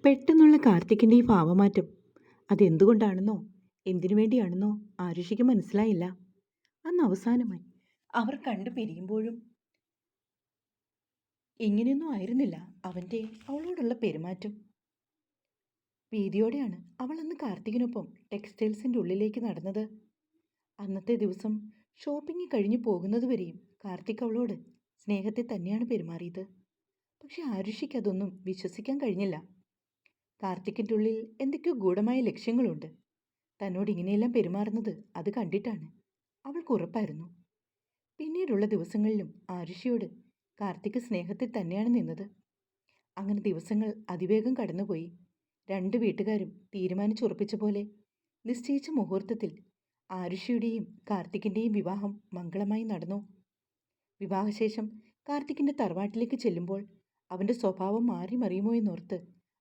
പെട്ടെന്നുള്ള കാർത്തിക്കിൻ്റെ ഈ ഭാവമാറ്റം അതെന്തുകൊണ്ടാണെന്നോ എന്തിനു വേണ്ടിയാണെന്നോ ആരുഷിക്ക് മനസ്സിലായില്ല. അന്ന് അവസാനമായി അവർ കണ്ടു പിരിയുമ്പോഴും ഇങ്ങനെയൊന്നും ആയിരുന്നില്ല അവളോടുള്ള പെരുമാറ്റം. ഭീതിയോടെയാണ് അവൾ അന്ന് കാർത്തികിനൊപ്പം ടെക്സ്റ്റൈൽസിൻ്റെ ഉള്ളിലേക്ക് നടന്നത്. അന്നത്തെ ദിവസം ഷോപ്പിംഗ് കഴിഞ്ഞു പോകുന്നതുവരെയും കാർത്തിക് അവളോട് സ്നേഹത്തെ തന്നെയാണ് പെരുമാറിയത്. പക്ഷെ ആരുഷിക്ക് അതൊന്നും വിശ്വസിക്കാൻ കഴിഞ്ഞില്ല. കാർത്തിക്കിൻ്റെ ഉള്ളിൽ എന്തൊക്കെയോ ഗൂഢമായ ലക്ഷ്യങ്ങളുണ്ട്. തന്നോട് ഇങ്ങനെയെല്ലാം പെരുമാറുന്നത് അത് കണ്ടിട്ടാണ് അവൾക്ക് ഉറപ്പായിരുന്നു. പിന്നീടുള്ള ദിവസങ്ങളിലും ആരുഷിയോട് കാർത്തിക് സ്നേഹത്തിൽ തന്നെയാണ് നിന്നത്. അങ്ങനെ ദിവസങ്ങൾ അതിവേഗം കടന്നുപോയി. രണ്ട് വീട്ടുകാരും തീരുമാനിച്ചുറപ്പിച്ച പോലെ നിശ്ചയിച്ച മുഹൂർത്തത്തിൽ ആരുഷിയുടെയും കാർത്തിക്കിൻ്റെയും വിവാഹം മംഗളമായി നടന്നു. വിവാഹശേഷം കാർത്തിക്കിൻ്റെ തറവാട്ടിലേക്ക് ചെല്ലുമ്പോൾ അവൻ്റെ സ്വഭാവം മാറി മറിയുമോ എന്നോർത്ത്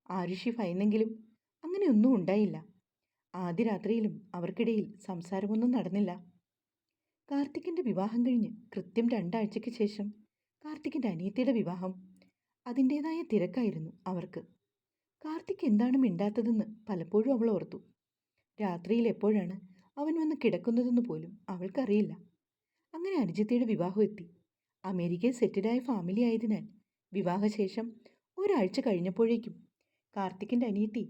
ആരുഷി ഭയന്നെങ്കിലും അങ്ങനെയൊന്നും ഉണ്ടായില്ല. ആദ്യ രാത്രിയിലും അവർക്കിടയിൽ സംസാരമൊന്നും നടന്നില്ല. കാർത്തിക്കിൻ്റെ വിവാഹം കഴിഞ്ഞ് കൃത്യം 2 ആഴ്ചയ്ക്ക് ശേഷം കാർത്തിക്കിൻ്റെ അനിയത്തിയുടെ വിവാഹം. അതിൻ്റേതായ തിരക്കായിരുന്നു അവർക്ക്. കാർത്തിക് എന്താണ് മിണ്ടാത്തതെന്ന് പലപ്പോഴും അവൾ ഓർത്തു. രാത്രിയിൽ എപ്പോഴാണ് അവൻ വന്ന് കിടക്കുന്നതെന്ന് പോലും അവൾക്കറിയില്ല. അങ്ങനെ അനുജിത്തയുടെ വിവാഹം എത്തി. അമേരിക്കയിൽ സെറ്റിലായ ഫാമിലി ആയതിനാൽ വിവാഹശേഷം ഒരാഴ്ച കഴിഞ്ഞപ്പോഴേക്കും കാർത്തിക്കിൻ്റെ അനിയത്തി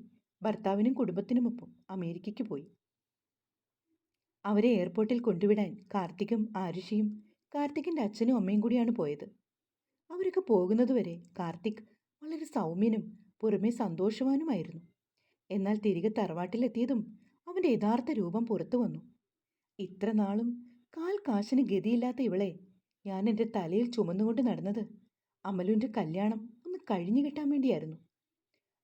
ഭർത്താവിനും കുടുംബത്തിനുമൊപ്പം അമേരിക്കയ്ക്ക് പോയി. അവരെ എയർപോർട്ടിൽ കൊണ്ടുവിടാൻ കാർത്തികും ആരുഷിയും കാർത്തിക്കിൻ്റെ അച്ഛനും അമ്മയും കൂടിയാണ് പോയത്. അവരൊക്കെ പോകുന്നതുവരെ കാർത്തിക് വളരെ സൗമ്യനും പുറമേ സന്തോഷവാനുമായിരുന്നു. എന്നാൽ തിരികെ തറവാട്ടിലെത്തിയതും അവൻ്റെ യഥാർത്ഥ രൂപം പുറത്തു വന്നു. ഇത്ര നാളും കാൽ കാശിന് ഗതിയില്ലാത്ത ഇവളെ ഞാൻ എൻ്റെ തലയിൽ ചുമന്നുകൊണ്ട് നടന്നത് അമലുവിൻ്റെ കല്യാണം ഒന്ന് കഴിഞ്ഞു കിട്ടാൻ വേണ്ടിയായിരുന്നു.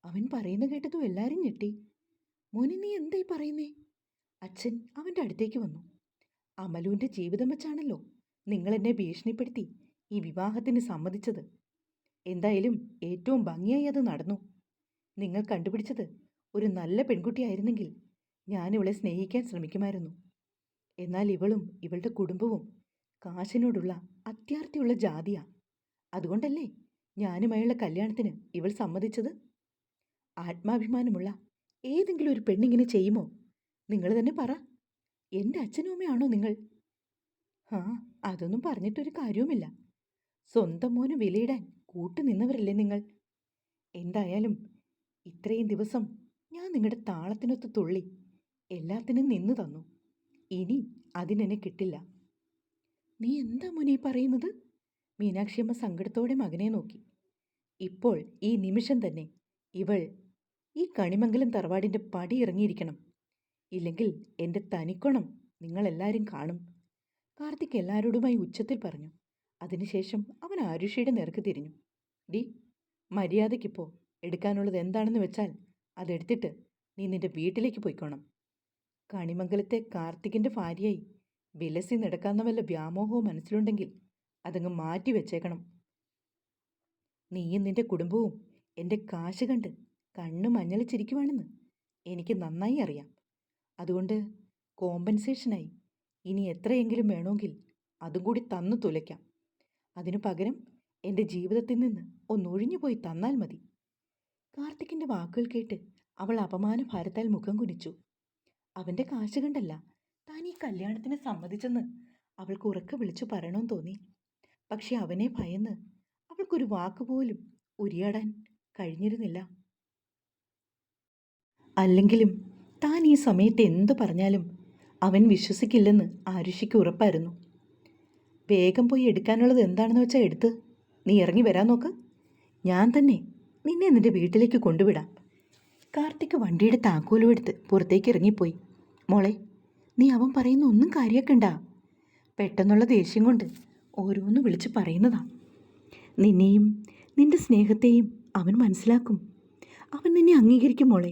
അവൻ പറയുന്ന കേട്ടതും എല്ലാവരും ഞെട്ടി. മോനെ, നീ എന്തായി പറയുന്നേ? അച്ഛൻ അവൻ്റെ അടുത്തേക്ക് വന്നു. അമലുവിൻ്റെ ജീവിതം വെച്ചാണല്ലോ നിങ്ങൾ എന്നെ ഭീഷണിപ്പെടുത്തി ഈ വിവാഹത്തിന് സമ്മതിച്ചത്. എന്തായാലും ഏറ്റവും ഭംഗിയായി അത് നടന്നു. നിങ്ങൾ കണ്ടുപിടിച്ചത് ഒരു നല്ല പെൺകുട്ടിയായിരുന്നെങ്കിൽ ഞാൻ ഇവളെ സ്നേഹിക്കാൻ ശ്രമിക്കുമായിരുന്നു. എന്നാൽ ഇവളും ഇവളുടെ കുടുംബവും കാശിനോടുള്ള അത്യാർത്തിയുള്ള ജാതിയാ. അതുകൊണ്ടല്ലേ ഞാനുമായുള്ള കല്യാണത്തിന് ഇവൾ സമ്മതിച്ചത്? ആത്മാഭിമാനമുള്ള ഏതെങ്കിലും ഒരു പെണ്ണിങ്ങനെ ചെയ്യുമോ? നിങ്ങൾ തന്നെ പറ. എൻ്റെ അച്ഛനും അമ്മയാണോ നിങ്ങൾ? അതൊന്നും പറഞ്ഞിട്ടൊരു കാര്യവുമില്ല. സ്വന്തം മോന് വിലയിടാൻ കൂട്ടുനിന്നവരല്ലേ നിങ്ങൾ. എന്തായാലും ഇത്രയും ദിവസം ഞാൻ നിങ്ങളുടെ താളത്തിനൊത്ത് തുള്ളി എല്ലാത്തിനും നിന്നു തന്നു. ഇനി അതിനെന്നെ കിട്ടില്ല. നീ എന്താ മോനെ പറയുന്നത്? മീനാക്ഷിയമ്മ സങ്കടത്തോടെ മകനെ നോക്കി. ഇപ്പോൾ ഈ നിമിഷം തന്നെ ഇവൾ ഈ കണിമംഗലം തറവാടിൻ്റെ പടി ഇറങ്ങിയിരിക്കണം. ഇല്ലെങ്കിൽ എൻ്റെ തനിക്കൊണം നിങ്ങളെല്ലാവരും കാണും. കാർത്തിക് എല്ലാവരോടുമായി ഉച്ചത്തിൽ പറഞ്ഞു. അതിനുശേഷം അവൻ ആരുഷിയുടെ നേർക്ക് തിരിഞ്ഞു. ഡി, മര്യാദയ്ക്കിപ്പോൾ എടുക്കാനുള്ളത് എന്താണെന്ന് വെച്ചാൽ അതെടുത്തിട്ട് നീ നിൻ്റെ വീട്ടിലേക്ക് പോയിക്കോണം. കണിമംഗലത്തെ കാർത്തികിൻ്റെ ഭാര്യയായി വിലസി നടക്കാവുന്ന വല്ല വ്യാമോഹവും മനസ്സിലുണ്ടെങ്കിൽ അതങ്ങ് മാറ്റി വെച്ചേക്കണം. നീയും നിൻ്റെ കുടുംബവും എൻ്റെ കാശ് കണ്ട് കണ്ണ് മഞ്ഞളിച്ചിരിക്കുവാണെന്ന് എനിക്ക് നന്നായി അറിയാം. അതുകൊണ്ട് കോമ്പൻസേഷനായി ഇനി എത്രയെങ്കിലും വേണമെങ്കിൽ അതും കൂടി തന്നു തുലയ്ക്കാം. അതിനു പകരം എൻ്റെ ജീവിതത്തിൽ നിന്ന് ഒന്നൊഴിഞ്ഞു പോയി തന്നാൽ മതി. കാർത്തിക്കിൻ്റെ വാക്കുകൾ കേട്ട് അവൾ അപമാന ഭാരത്താൽ മുഖം കുനിച്ചു. അവൻ്റെ കാശ് കണ്ടല്ല താൻ ഈ കല്യാണത്തിന് സമ്മതിച്ചെന്ന് അവൾക്ക് ഉറക്കെ വിളിച്ചു പറയണമെന്ന് തോന്നി. പക്ഷെ അവനെ ഭയന്ന് അവൾക്കൊരു വാക്കുപോലും ഉരിയാടാൻ കഴിഞ്ഞിരുന്നില്ല. അല്ലെങ്കിലും താൻ ഈ സമയത്ത് എന്തു പറഞ്ഞാലും അവൻ വിശ്വസിക്കില്ലെന്ന് ആരുഷിക്ക് ഉറപ്പായിരുന്നു. വേഗം പോയി എടുക്കാനുള്ളത് എന്താണെന്ന് വെച്ചാൽ എടുത്ത് നീ ഇറങ്ങി വരാൻ നോക്ക്. ഞാൻ തന്നെ നിന്നെ നിൻ്റെ വീട്ടിലേക്ക് കൊണ്ടുവിടാം. കാർത്തിക് വണ്ടിയുടെ താക്കോലും എടുത്ത് പുറത്തേക്ക് ഇറങ്ങിപ്പോയി. മോളെ, നീ അവൻ പറയുന്ന ഒന്നും കാര്യാക്കണ്ട. പെട്ടെന്നുള്ള ദേഷ്യം കൊണ്ട് ഓരോന്ന് വിളിച്ച് പറയുന്നതാ. നിന്നെയും നിൻ്റെ സ്നേഹത്തെയും അവൻ മനസ്സിലാക്കും. അവൻ നിന്നെ അംഗീകരിക്കും മോളെ.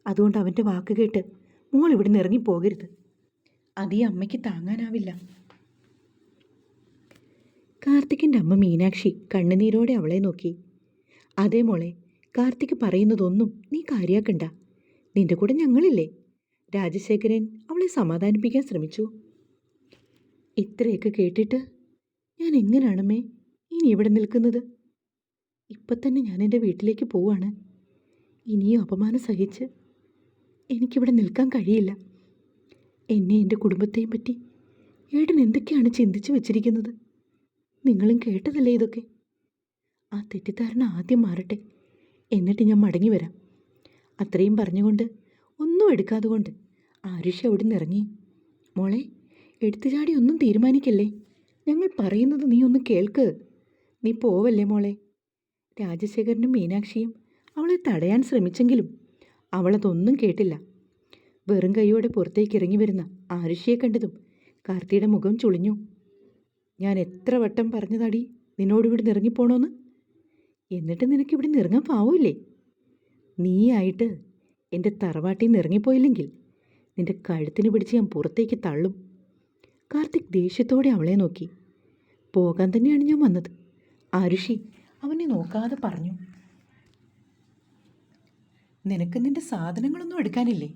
അതുകൊണ്ട് അവൻ്റെ വാക്ക് കേട്ട് മോൾ ഇവിടുന്ന് ഇറങ്ങിപ്പോകരുത്. അത് ഈ അമ്മയ്ക്ക് താങ്ങാനാവില്ല. കാർത്തിക്കിൻ്റെ അമ്മ മീനാക്ഷി കണ്ണുനീരോടെ അവളെ നോക്കി. അതേ മോളെ, കാർത്തിക് പറയുന്നതൊന്നും നീ കാര്യാക്കണ്ട. നിന്റെ കൂടെ ഞങ്ങളില്ലേ? രാജശേഖരൻ അവളെ സമാധാനിപ്പിക്കാൻ ശ്രമിച്ചു. ഇത്രയൊക്കെ കേട്ടിട്ട് ഞാൻ എങ്ങനെയാണമ്മേ ഇനി ഇവിടെ നിൽക്കുന്നത്? ഇപ്പം തന്നെ ഞാൻ എൻ്റെ വീട്ടിലേക്ക് പോവാണ്. ഇനിയും അപമാനം സഹിച്ച് എനിക്കിവിടെ നിൽക്കാൻ കഴിയില്ല. എന്നെ എൻ്റെ കുടുംബത്തെയും പറ്റി ഏട്ടൻ എന്തൊക്കെയാണ് ചിന്തിച്ചു വച്ചിരിക്കുന്നത്? നിങ്ങളും കേട്ടതല്ലേ ഇതൊക്കെ? ആ തെറ്റിദ്ധാരണ ആദ്യം മാറട്ടെ, എന്നിട്ട് ഞാൻ മടങ്ങി വരാം. അത്രയും പറഞ്ഞുകൊണ്ട് ഒന്നും എടുക്കാതെ കൊണ്ട് ആരുഷി അവിടെ നിന്ന് ഇറങ്ങി. മോളെ, എടുത്തുചാടി ഒന്നും തീരുമാനിക്കല്ലേ. ഞങ്ങൾ പറയുന്നത് നീ ഒന്ന് കേൾക്ക്. നീ പോവല്ലേ മോളെ. രാജശേഖരനും മീനാക്ഷിയും അവളെ തടയാൻ ശ്രമിച്ചെങ്കിലും അവളതൊന്നും കേട്ടില്ല. വെറും കൈയോടെ പുറത്തേക്ക് ഇറങ്ങി വരുന്ന ആരുഷിയെ കണ്ടതും കാർത്തിയുടെ മുഖം ചുളിഞ്ഞു. ഞാൻ എത്ര വട്ടം പറഞ്ഞതാടി നിന്നോടിവിടെ ഇറങ്ങിപ്പോണോന്ന്? എന്നിട്ട് നിനക്കിവിടെ ഇറങ്ങാൻ പാവില്ലേ? നീയായിട്ട് എൻ്റെ തറവാട്ടിൽ നിന്ന് ഇറങ്ങിപ്പോയില്ലെങ്കിൽ നിന്റെ കഴുത്തിന് പിടിച്ച് ഞാൻ പുറത്തേക്ക് തള്ളും. കാർത്തിക് ദേഷ്യത്തോടെ അവളെ നോക്കി. പോകാൻ തന്നെയാണ് ഞാൻ വന്നത്, ആരുഷി അവനെ നോക്കാതെ പറഞ്ഞു. നിനക്ക് നിന്റെ സാധനങ്ങളൊന്നും എടുക്കാനില്ലേ?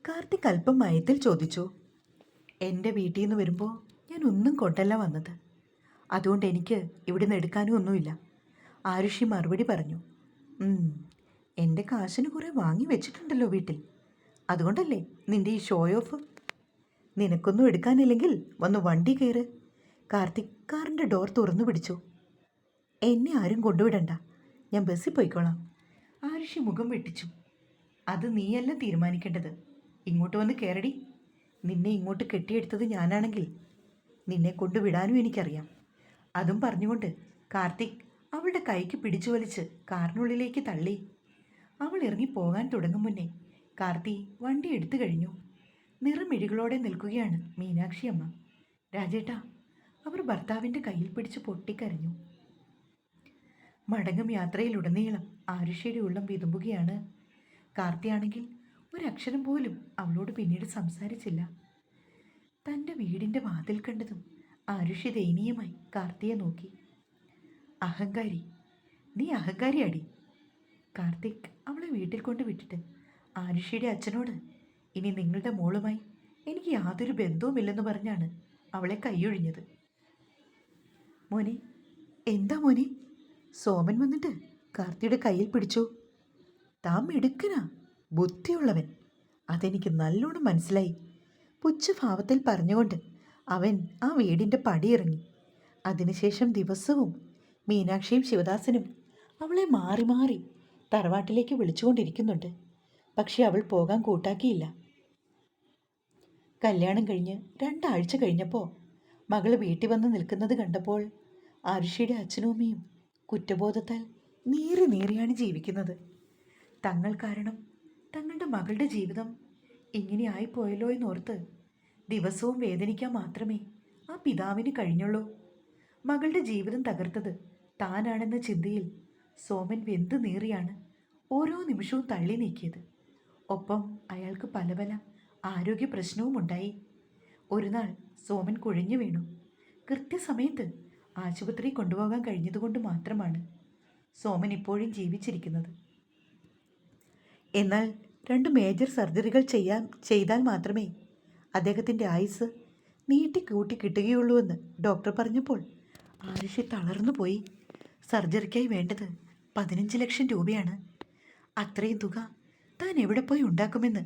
കാർത്തിക് അല്പം മയത്തിൽ ചോദിച്ചു. എൻ്റെ വീട്ടിൽ നിന്ന് വരുമ്പോൾ ഞാൻ ഒന്നും കൊണ്ടല്ല വന്നത്, അതുകൊണ്ട് എനിക്ക് ഇവിടുന്ന് എടുക്കാനും ഒന്നുമില്ല, ആരുഷി മറുപടി പറഞ്ഞു. എൻ്റെ കാശിന് കുറേ വാങ്ങി വെച്ചിട്ടുണ്ടല്ലോ വീട്ടിൽ, അതുകൊണ്ടല്ലേ നിൻ്റെ ഈ ഷോ ഓഫ്? നിനക്കൊന്നും എടുക്കാനില്ലെങ്കിൽ വന്ന് വണ്ടി കയറ്. കാർത്തിക് കാറിൻ്റെ ഡോർ തുറന്നു പിടിച്ചു. എന്നെ ആരും കൊണ്ടുവിടണ്ട, ഞാൻ ബസ്സിൽ പോയിക്കോളാം. ആരുഷി മുഖം വെട്ടിച്ചു. അത് നീയല്ല തീരുമാനിക്കേണ്ടത്, ഇങ്ങോട്ട് വന്ന് കയറടി. നിന്നെ ഇങ്ങോട്ട് കെട്ടിയെടുത്തത് ഞാനാണെങ്കിൽ നിന്നെ കൊണ്ടുവിടാനും എനിക്കറിയാം. അതും പറഞ്ഞുകൊണ്ട് കാർത്തിക് അവളുടെ കൈക്ക് പിടിച്ചു വലിച്ച് കാറിനുള്ളിലേക്ക് തള്ളി. അവൾ ഇറങ്ങി പോകാൻ തുടങ്ങും മുന്നേ കാർത്തി വണ്ടി എടുത്തു കഴിഞ്ഞു. നിറമിഴികളോടെ നിൽക്കുകയാണ് മീനാക്ഷി അമ്മ. രാജേട്ടാ, അവർ ഭർത്താവിൻ്റെ കയ്യിൽ പിടിച്ച് പൊട്ടിക്കരഞ്ഞു. മടങ്ങും യാത്രയിലുടനീളം ആരുഷിയുടെ ഉള്ളം വിതുമ്പുകയാണ്. കാർത്തിയാണെങ്കിൽ ഒരക്ഷരം പോലും അവളോട് പിന്നീട് സംസാരിച്ചില്ല. തൻ്റെ വീടിൻ്റെ വാതിൽ കണ്ടതും ആരുഷി ദയനീയമായി കാർത്തിയെ നോക്കി. അഹങ്കാരി, നീ അഹങ്കാരിയാടി. കാർത്തിക് അവളെ വീട്ടിൽ കൊണ്ട് വിട്ടിട്ട് ആരുഷിയുടെ അച്ഛനോട് ഇനി നിങ്ങളുടെ മോളുമായി എനിക്ക് യാതൊരു ബന്ധവുമില്ലെന്ന് പറഞ്ഞാണ് അവളെ കൈയൊഴിഞ്ഞത്. മോനെ, എന്താ മോനെ? സോമൻ വന്നിട്ട് കാർത്തിയുടെ കയ്യിൽ പിടിച്ചു. താൻ മിടുക്കനാ, ബുദ്ധിയുള്ളവൻ, അതെനിക്ക് നല്ലോണം മനസ്സിലായി. പുച്ഛഭാവത്തിൽ പറഞ്ഞുകൊണ്ട് അവൻ ആ വീടിൻ്റെ പടിയിറങ്ങി. അതിനുശേഷം ദിവസവും മീനാക്ഷിയും ശിവദാസനും അവളെ മാറി മാറി തറവാട്ടിലേക്ക് വിളിച്ചുകൊണ്ടിരിക്കുന്നുണ്ട്. പക്ഷെ അവൾ പോകാൻ കൂട്ടാക്കിയില്ല. കല്യാണം കഴിഞ്ഞ് 2 ആഴ്ച കഴിഞ്ഞപ്പോൾ മകള് വീട്ടിൽ വന്ന് നിൽക്കുന്നത് കണ്ടപ്പോൾ ആരുഷിയുടെ അച്ഛനും അമ്മയും കുറ്റബോധത്താൽ നീറി നീറിയാണ് ജീവിക്കുന്നത്. തങ്ങൾ കാരണം തങ്ങളുടെ മകളുടെ ജീവിതം ഇങ്ങനെ ആയിപ്പോയല്ലോ എന്നോർത്ത് ദിവസവും വേദനിക്കാൻ മാത്രമേ ആ പിതാവിന് കഴിഞ്ഞുള്ളൂ. മകളുടെ ജീവിതം തകർത്തത് താനാണെന്ന ചിന്തയിൽ സോമൻ വെന്ത് നീറിയാണ് ഓരോ നിമിഷവും തള്ളി നീക്കിയത്. ഒപ്പം അയാൾക്ക് പല പല ആരോഗ്യ പ്രശ്നവും ഉണ്ടായി. ഒരു നാൾ സോമൻ കുഴഞ്ഞു വീണു. കൃത്യസമയത്ത് ആശുപത്രി കൊണ്ടുപോകാൻ കഴിഞ്ഞതുകൊണ്ട് മാത്രമാണ് സോമൻ ഇപ്പോഴും ജീവിച്ചിരിക്കുന്നത്. എന്നാൽ 2 മേജർ സർജറികൾ ചെയ്താൽ മാത്രമേ അദ്ദേഹത്തിൻ്റെ ആയുസ് നീട്ടിക്കൂട്ടി കിട്ടുകയുള്ളൂവെന്ന് ഡോക്ടർ പറഞ്ഞപ്പോൾ ആരുഷി തളർന്നു പോയി. സർജറിക്കായി വേണ്ടത് 15 ലക്ഷം രൂപയാണ്. അത്രയും തുക താൻ എവിടെ പോയി ഉണ്ടാക്കുമെന്ന്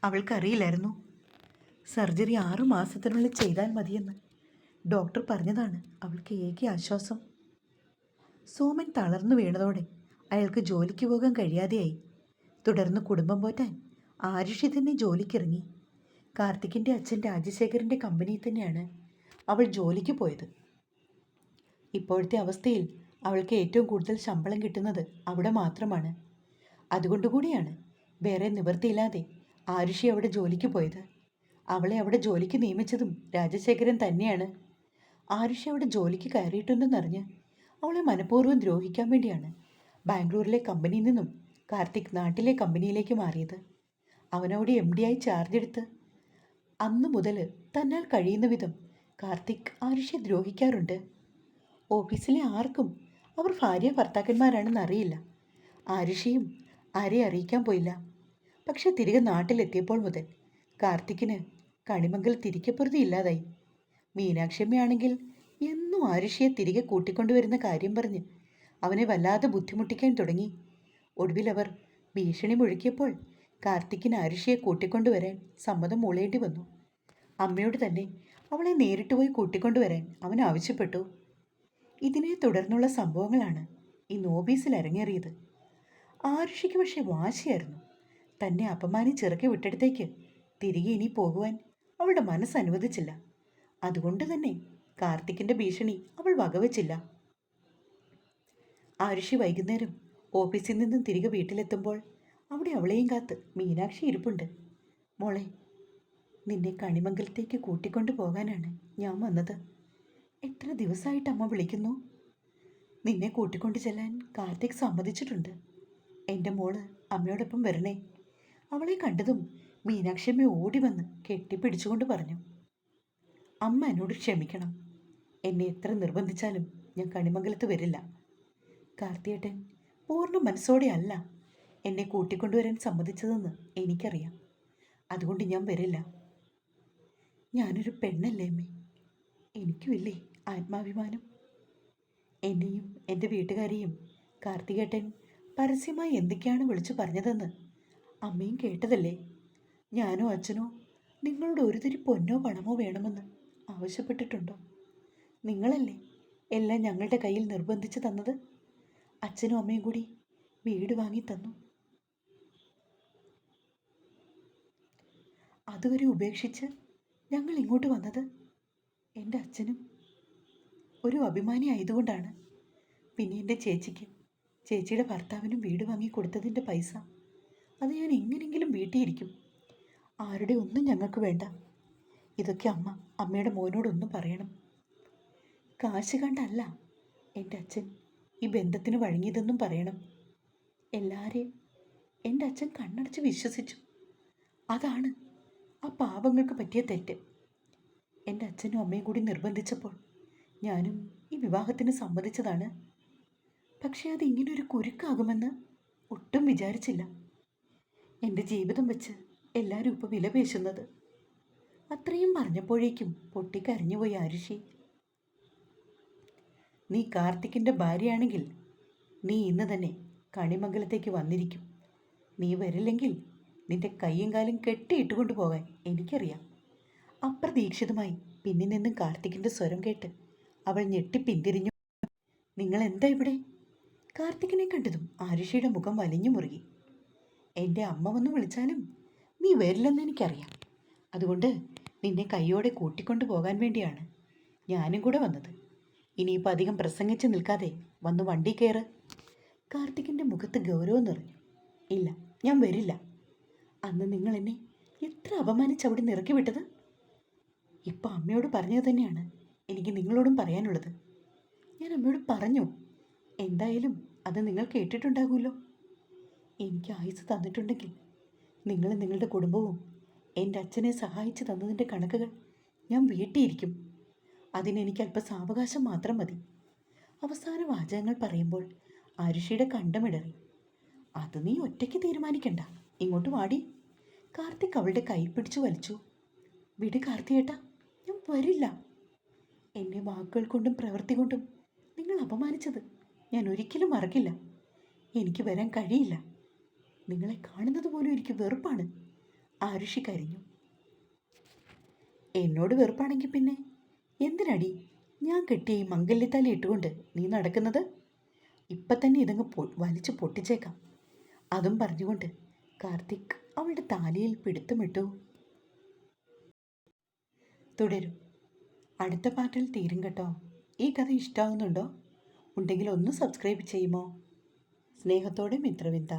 അവൾക്കറിയില്ലായിരുന്നു. സർജറി 6 മാസത്തിനുള്ളിൽ ചെയ്താൽ മതിയെന്ന് ഡോക്ടർ പറഞ്ഞതാണ് അവൾക്ക് ഏക ആശ്വാസം. സോമൻ തളർന്നു വീണതോടെ അയാൾക്ക് ജോലിക്ക് പോകാൻ കഴിയാതെയായി. തുടർന്ന് കുടുംബം പോറ്റാൻ ആരുഷി തന്നെ ജോലിക്കിറങ്ങി. കാർത്തികിൻ്റെ അച്ഛൻ രാജശേഖരൻ്റെ കമ്പനിയിൽ തന്നെയാണ് അവൾ ജോലിക്ക് പോയത്. ഇപ്പോഴത്തെ അവസ്ഥയിൽ അവൾക്ക് ഏറ്റവും കൂടുതൽ ശമ്പളം കിട്ടുന്നത് അവിടെ മാത്രമാണ്. അതുകൊണ്ടുകൂടിയാണ് വേറെ നിവൃത്തിയില്ലാതെ ആരുഷി അവിടെ ജോലിക്ക് പോയത്. അവളെ അവിടെ ജോലിക്ക് നിയമിച്ചതും രാജശേഖരൻ തന്നെയാണ്. ആരുഷി അവിടെ ജോലിക്ക് കയറിയിട്ടുണ്ടെന്നറിഞ്ഞ് അവളെ മനഃപൂർവ്വം ദ്രോഹിക്കാൻ വേണ്ടിയാണ് ബാംഗ്ലൂരിലെ കമ്പനിയിൽ നിന്നും കാർത്തിക് നാട്ടിലെ കമ്പനിയിലേക്ക് മാറിയത്. അവനവിടെ MD ആയി ചാർജ് എടുത്ത് അന്ന് മുതൽ തന്നാൽ കഴിയുന്ന വിധം കാർത്തിക് ആരുഷിയെ ദ്രോഹിക്കാറുണ്ട്. ഓഫീസിലെ ആർക്കും അവർ ഭാര്യ ഭർത്താക്കന്മാരാണെന്ന് അറിയില്ല. ആരുഷിയും ആരെ അറിയിക്കാൻ പോയില്ല. പക്ഷെ തിരികെ നാട്ടിലെത്തിയപ്പോൾ മുതൽ കാർത്തിക്കിന് കണിമംഗൽ തിരിക്കപ്പുറതി ഇല്ലാതായി. മീനാക്ഷിയമ്മയാണെങ്കിൽ എന്നും ആരുഷിയെ തിരികെ കൂട്ടിക്കൊണ്ടുവരുന്ന കാര്യം പറഞ്ഞ് അവനെ വല്ലാതെ ബുദ്ധിമുട്ടിക്കാൻ തുടങ്ങി. ഒടുവിൽ അവർ ഭീഷണി മുഴക്കിയപ്പോൾ കാർത്തിക്കിന് ആരുഷിയെ കൂട്ടിക്കൊണ്ടുവരാൻ സമ്മതം മൂളേണ്ടി വന്നു. അമ്മയോട് തന്നെ അവളെ നേരിട്ട് പോയി കൂട്ടിക്കൊണ്ടുവരാൻ അവൻ ആവശ്യപ്പെട്ടു. ഇതിനെ തുടർന്നുള്ള സംഭവങ്ങളാണ് ഇന്ന് ഓഫീസിൽ അരങ്ങേറിയത്. ആരുഷിക്ക് പക്ഷേ വാശിയായിരുന്നു. തന്നെ അപമാനിച്ചിറക്കി വിട്ടിടത്തേക്ക് തിരികെ ഇനി പോകുവാൻ അവളുടെ മനസ്സ് അനുവദിച്ചില്ല. അതുകൊണ്ട് തന്നെ കാർത്തിക്കിൻ്റെ ഭീഷണി അവൾ വകവച്ചില്ല. ആരുഷി വൈകുന്നേരം ഓഫീസിൽ നിന്നും തിരികെ വീട്ടിലെത്തുമ്പോൾ അവിടെ അവളെയും കാത്ത് മീനാക്ഷി ഇരിപ്പുണ്ട്. മോളെ, നിന്നെ കണിമംഗലത്തേക്ക് കൂട്ടിക്കൊണ്ടു പോകാനാണ് ഞാൻ വന്നത്. എത്ര ദിവസമായിട്ട് അമ്മ വിളിക്കുന്നു. നിന്നെ കൂട്ടിക്കൊണ്ടു ചെല്ലാൻ കാർത്തിക് സമ്മതിച്ചിട്ടുണ്ട്. എൻ്റെ മോള് അമ്മയോടൊപ്പം വരണേ. അവളെ കണ്ടതും മീനാക്ഷിയമ്മ ഓടി വന്ന് കെട്ടിപ്പിടിച്ചുകൊണ്ട് പറഞ്ഞു. അമ്മ എന്നോട് ക്ഷമിക്കണം. എന്നെ എത്ര നിർബന്ധിച്ചാലും ഞാൻ കണിമംഗലത്ത് വരില്ല. കാർത്തിയേട്ടൻ പൂർണ്ണ മനസ്സോടെ അല്ല എന്നെ കൂട്ടിക്കൊണ്ടുവരാൻ സമ്മതിച്ചതെന്ന് എനിക്കറിയാം. അതുകൊണ്ട് ഞാൻ വരില്ല. ഞാനൊരു പെണ്ണല്ലേ അമ്മേ. എനിക്കുമില്ലേ ആത്മാഭിമാനം. എന്നെയും എൻ്റെ വീട്ടുകാരെയും കാർത്തികേട്ടൻ പരസ്യമായി എന്തൊക്കെയാണ് വിളിച്ചു പറഞ്ഞതെന്ന് അമ്മയും കേട്ടതല്ലേ. ഞാനോ അച്ഛനോ നിങ്ങളോട് ഒരു തിരി പൊന്നോ പണമോ വേണമെന്ന് ആവശ്യപ്പെട്ടിട്ടുണ്ടോ? നിങ്ങളല്ലേ എല്ലാം ഞങ്ങളുടെ കയ്യിൽ നിർബന്ധിച്ച് തന്നത്. അച്ഛനും അമ്മയും കൂടി വീട് വാങ്ങി തന്നു. അതുവരെ ഉപേക്ഷിച്ച് ഞങ്ങൾ ഇങ്ങോട്ട് വന്നത് എൻ്റെ അച്ഛനും ഒരു അഭിമാനി ആയതുകൊണ്ടാണ്. പിന്നെ എൻ്റെ ചേച്ചിക്കും ചേച്ചിയുടെ ഭർത്താവിനും വീട് വാങ്ങി കൊടുത്തതിൻ്റെ പൈസ അത് ഞാൻ എങ്ങനെയെങ്കിലും വീട്ടിയിരിക്കും. ആരുടെ ഒന്നും ഞങ്ങൾക്ക് വേണ്ട. ഇതൊക്കെ അമ്മയുടെ മോനോടൊന്നും പറയണം. കാശ് കണ്ടല്ല എൻ്റെ അച്ഛൻ ഈ ബന്ധത്തിന് വഴങ്ങിയതെന്നും പറയണം. എല്ലാവരെയും എൻ്റെ അച്ഛൻ കണ്ണടച്ച് വിശ്വസിച്ചു. അതാണ് ആ പാവങ്ങൾക്ക് പറ്റിയ തെറ്റ്. എൻ്റെ അച്ഛനും അമ്മയും കൂടി നിർബന്ധിച്ചപ്പോൾ ഞാനും ഈ വിവാഹത്തിന് സമ്മതിച്ചതാണ്. പക്ഷേ അത് ഇങ്ങനൊരു കുരുക്കാകുമെന്ന് ഒട്ടും വിചാരിച്ചില്ല. എൻ്റെ ജീവിതം വെച്ച് എല്ലാവരും ഇപ്പോൾ വിലപേശുന്നത്. അത്രയും പറഞ്ഞപ്പോഴേക്കും പൊട്ടിക്കരഞ്ഞുപോയി ആരുഷി. നീ കാർത്തിക്കിൻ്റെ ഭാര്യയാണെങ്കിൽ നീ ഇന്ന് തന്നെ കണിമംഗലത്തേക്ക് വന്നിരിക്കും. നീ വരില്ലെങ്കിൽ നിന്റെ കൈയും കാലും കെട്ടിയിട്ടുകൊണ്ട് പോകാൻ എനിക്കറിയാം. അപ്രതീക്ഷിതമായി പിന്നിൽ നിന്നും കാർത്തിക്കിൻ്റെ സ്വരം കേട്ട് അവൾ ഞെട്ടി പിന്തിരിഞ്ഞു. നിങ്ങൾ എന്താ ഇവിടെ? കാർത്തിക്കിനെ കണ്ടതും ആരുഷിയുടെ മുഖം വലിഞ്ഞു മുറുകി. എൻ്റെ അമ്മ വന്ന് വിളിച്ചാലും നീ വരില്ലെന്ന് എനിക്കറിയാം. അതുകൊണ്ട് നിന്നെ കൈയോടെ കൂട്ടിക്കൊണ്ടു പോകാൻ വേണ്ടിയാണ് ഞാനും കൂടെ വന്നത്. ഇനിയിപ്പോൾ അധികം പ്രസംഗിച്ച് നിൽക്കാതെ വന്ന് വണ്ടി കയറ്. കാർത്തിക്കിൻ്റെ മുഖത്ത് ഗൗരവം നിറഞ്ഞു. ഇല്ല, ഞാൻ വരില്ല. അന്ന് നിങ്ങൾ എന്നെ എത്ര അപമാനിച്ച് അവിടെ നിറക്കി വിട്ടത്. ഇപ്പം അമ്മയോട് പറഞ്ഞത് തന്നെയാണ് എനിക്ക് നിങ്ങളോടും പറയാനുള്ളത്. ഞാൻ അമ്മയോട് പറഞ്ഞു. എന്തായാലും അത് നിങ്ങൾ കേട്ടിട്ടുണ്ടാകുമല്ലോ. എനിക്ക് ആയുസ് തന്നിട്ടുണ്ടെങ്കിൽ നിങ്ങൾ നിങ്ങളുടെ കുടുംബവും എൻ്റെ അച്ഛനെ സഹായിച്ചു തന്നതിൻ്റെ കണക്കുകൾ ഞാൻ വീട്ടിയിരിക്കും. അതിനെനിക്ക് അല്പ സാവകാശം മാത്രം മതി. അവസാന വാചകങ്ങൾ പറയുമ്പോൾ ആരുഷിയുടെ കണ്ടമിടറി. അത് നീ ഒറ്റയ്ക്ക് തീരുമാനിക്കണ്ട. ഇങ്ങോട്ട് വാടി. കാർത്തിക് അവളുടെ കൈ പിടിച്ചു വലിച്ചു. വിട് കാർത്തിയേട്ടാ, ഞാൻ വരില്ല. എന്നെ വാക്കുകൾ കൊണ്ടും പ്രവൃത്തി കൊണ്ടും നിങ്ങൾ അപമാനിച്ചത് ഞാൻ ഒരിക്കലും മറക്കില്ല. എനിക്ക് വരാൻ കഴിയില്ല. നിങ്ങളെ കാണുന്നത് പോലും എനിക്ക് വെറുപ്പാണ്. ആരുഷി കരഞ്ഞു. എന്നോട് വെറുപ്പാണെങ്കിൽ പിന്നെ എന്തിനടി ഞാൻ കെട്ടിയ ഈ മംഗല്യത്താലി ഇട്ടുകൊണ്ട് നീ നടക്കുന്നത്? ഇപ്പം തന്നെ ഇതങ്ങ് വലിച്ചു പൊട്ടിച്ചേക്കാം. അതും പറഞ്ഞുകൊണ്ട് കാർത്തിക് അവളുടെ താലിയിൽ പിടുത്തമിട്ടു. തുടരും. അടുത്ത പാർട്ടിൽ തീരും കേട്ടോ. ഈ കഥ ഇഷ്ടമാകുന്നുണ്ടോ? ഉണ്ടെങ്കിൽ ഒന്ന് സബ്സ്ക്രൈബ് ചെയ്യുമോ? സ്നേഹത്തോടെ മിത്രവിന്ദ.